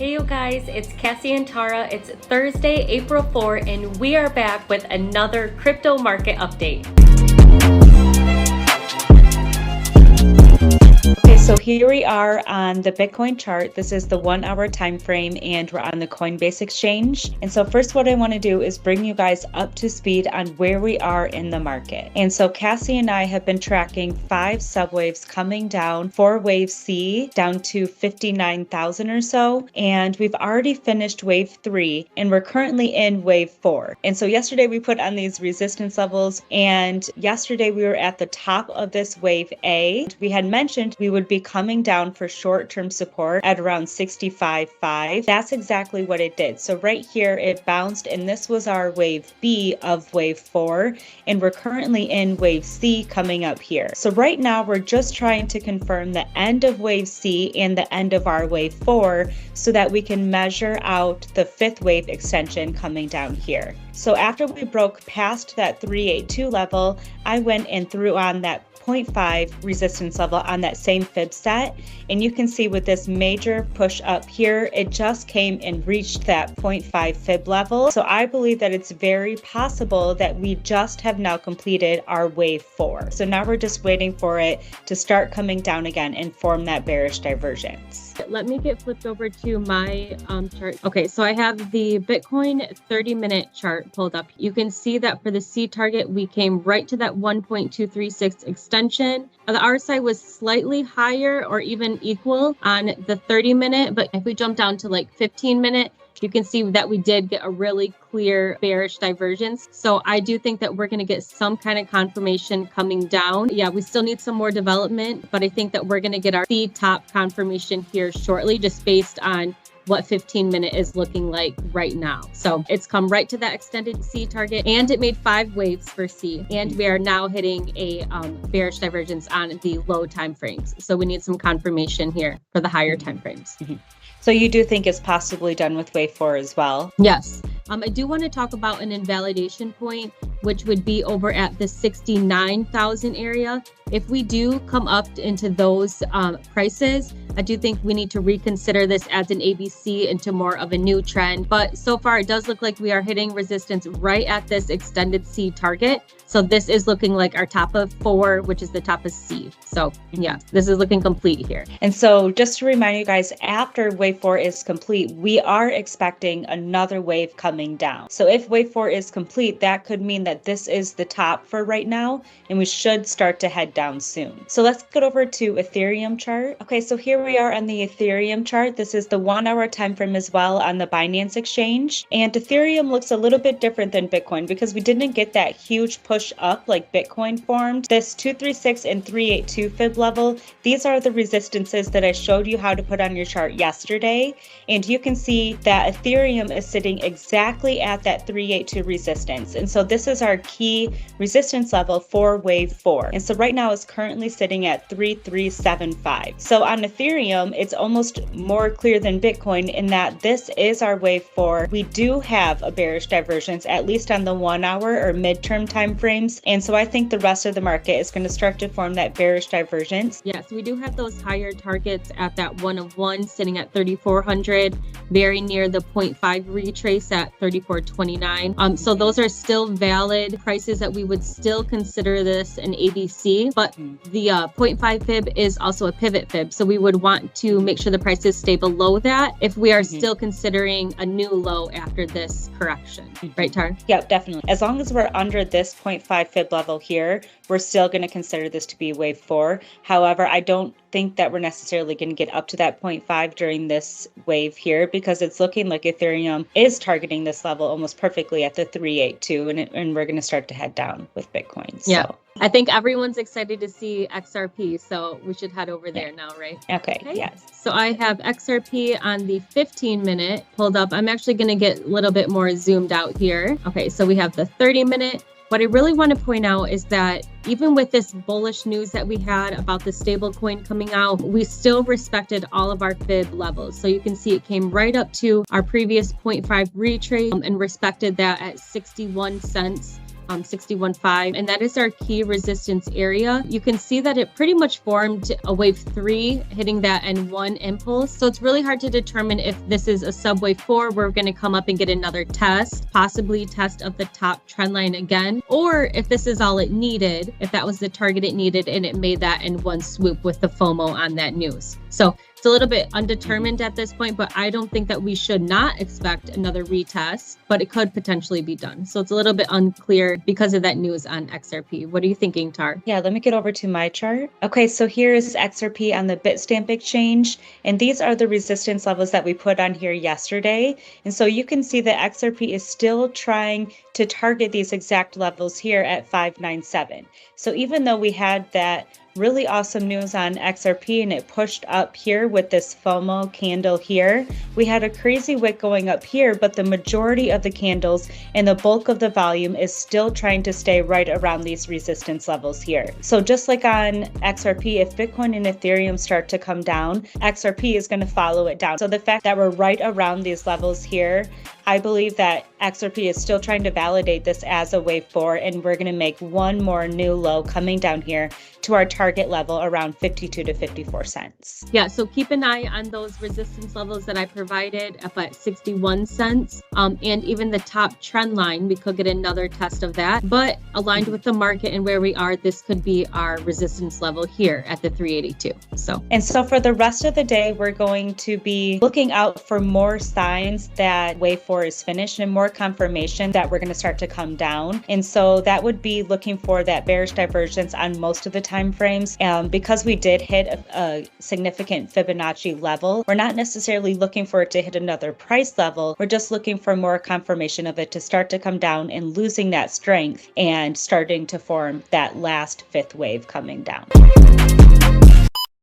Hey you guys, it's Cassie and Tara. It's Thursday, April 4, and we are back with another crypto market update. Okay, so here we are on the Bitcoin chart. This is the 1 hour time frame and we're on the Coinbase exchange. And so first what I want to do is bring you guys up to speed on where we are in the market. And so Cassie and I have been tracking 5 subwaves coming down for wave C down to 59,000 or so. And we've already finished wave 3 and we're currently in wave 4. And so yesterday we put on these resistance levels, and yesterday we were at the top of this wave A. We had mentioned we would be coming down for short-term support at around 65.5. That's exactly what it did. So right here it bounced, and this was our wave B of wave 4, and we're currently in wave C coming up here. So right now we're just trying to confirm the end of wave C and the end of our wave 4 so that we can measure out the 5th wave extension coming down here. So after we broke past that 382 level, I went and threw on that 0.5 resistance level on that same fib set, and you can see with this major push up here, it just came and reached that 0.5 fib level. So I believe that it's very possible that we just have now completed our wave 4. So now we're just waiting for it to start coming down again and form that bearish divergence. Let me get flipped over to my chart. Okay, so I have the Bitcoin 30-minute chart pulled up. You can see that for the C target, we came right to that 1.236 extension. The RSI was slightly higher or even equal on the 30-minute, but if we jump down to like 15-minute, you can see that we did get a really clear bearish divergence. So I do think that we're going to get some kind of confirmation coming down. Yeah, we still need some more development, but I think that we're going to get our C top confirmation here shortly, just based on what 15-minute is looking like right now. So it's come right to that extended C target, and it made 5 waves for C. And we are now hitting a bearish divergence on the low time frames. So we need some confirmation here for the higher time frames. So you do think it's possibly done with wave 4 as well? Yes. I do want to talk about an invalidation point, which would be over at the 69,000 area. If we do come up into those prices, I do think we need to reconsider this as an ABC into more of a new trend. But so far, it does look like we are hitting resistance right at this extended C target. So this is looking like our top of 4, which is the top of C. So yeah, this is looking complete here. And so just to remind you guys, after wave 4 is complete, we are expecting another wave coming down. So if wave 4 is complete, that could mean that this is the top for right now, and we should start to head down soon. So let's get over to Ethereum chart. Okay, so here we are on the Ethereum chart. This is the 1 hour time frame as well on the Binance exchange. And Ethereum looks a little bit different than Bitcoin because we didn't get that huge push up like Bitcoin formed. This 236 and 382 fib level, these are the resistances that I showed you how to put on your chart yesterday. And you can see that Ethereum is sitting exactly at that 382 resistance. And so this is our key resistance level for wave 4. And so right now it's currently sitting at 3375. So on Ethereum, it's almost more clear than Bitcoin in that this is our wave 4. We do have a bearish divergence, at least on the 1 hour or midterm time frames. And so I think the rest of the market is going to start to form that bearish divergence. Yes, we do have those higher targets at that 1 of 1 sitting at 3,400, very near the 0.5 retrace at 3,429. So those are still valid prices that we would still consider this an ABC, but the 0.5 fib is also a pivot fib. So we would want to make sure the prices stay below that if we are still considering a new low after this correction. Right, Tar? Yeah, definitely. As long as we're under this 0.5 fib level here, we're still going to consider this to be wave 4. However, I don't think that we're necessarily going to get up to that 0.5 during this wave here, because it's looking like Ethereum is targeting this level almost perfectly at the 382, and we're going to start to head down with Bitcoin. So. Yeah. I think everyone's excited to see XRP, so we should head over there now, right? Okay, yes. So I have XRP on the 15-minute pulled up. I'm actually going to get a little bit more zoomed out here. Okay, so we have the 30-minute. What I really want to point out is that even with this bullish news that we had about the stablecoin coming out, we still respected all of our fib levels. So you can see it came right up to our previous 0.5 retrace and respected that at 61 cents. 61.5, and that is our key resistance area. You can see that it pretty much formed a wave 3 hitting that N1 impulse. So it's really hard to determine if this is a subwave 4, we're going to come up and get another test, possibly test of the top trend line again, or if this is all it needed, if that was the target it needed and it made that N1 swoop with the FOMO on that news. So it's a little bit undetermined at this point, but I don't think that we should not expect another retest, but it could potentially be done. So it's a little bit unclear because of that news on XRP. What are you thinking, Tar? Yeah, let me get over to my chart. Okay, so here is XRP on the Bitstamp exchange, and these are the resistance levels that we put on here yesterday. And so you can see that XRP is still trying to target these exact levels here at 597. So even though we had that really awesome news on XRP and it pushed up here with this FOMO candle here, we had a crazy wick going up here, but the majority of the candles and the bulk of the volume is still trying to stay right around these resistance levels here. So just like on XRP, if Bitcoin and Ethereum start to come down, XRP is going to follow it down. So the fact that we're right around these levels here, I believe that XRP is still trying to validate this as a wave 4, and we're going to make one more new low coming down here to our target level around 52 to 54 cents. Yeah, so keep an eye on those resistance levels that I provided up at 61 cents. And even the top trend line, we could get another test of that. But aligned with the market and where we are, this could be our resistance level here at the 382. And so for the rest of the day, we're going to be looking out for more signs that wave 4 is finished and more confirmation that we're going to start to come down. And so that would be looking for that bearish divergence on most of the time frames. Because we did hit a significant Fibonacci level, we're not necessarily looking for it to hit another price level. We're just looking for more confirmation of it to start to come down and losing that strength and starting to form that last fifth wave coming down.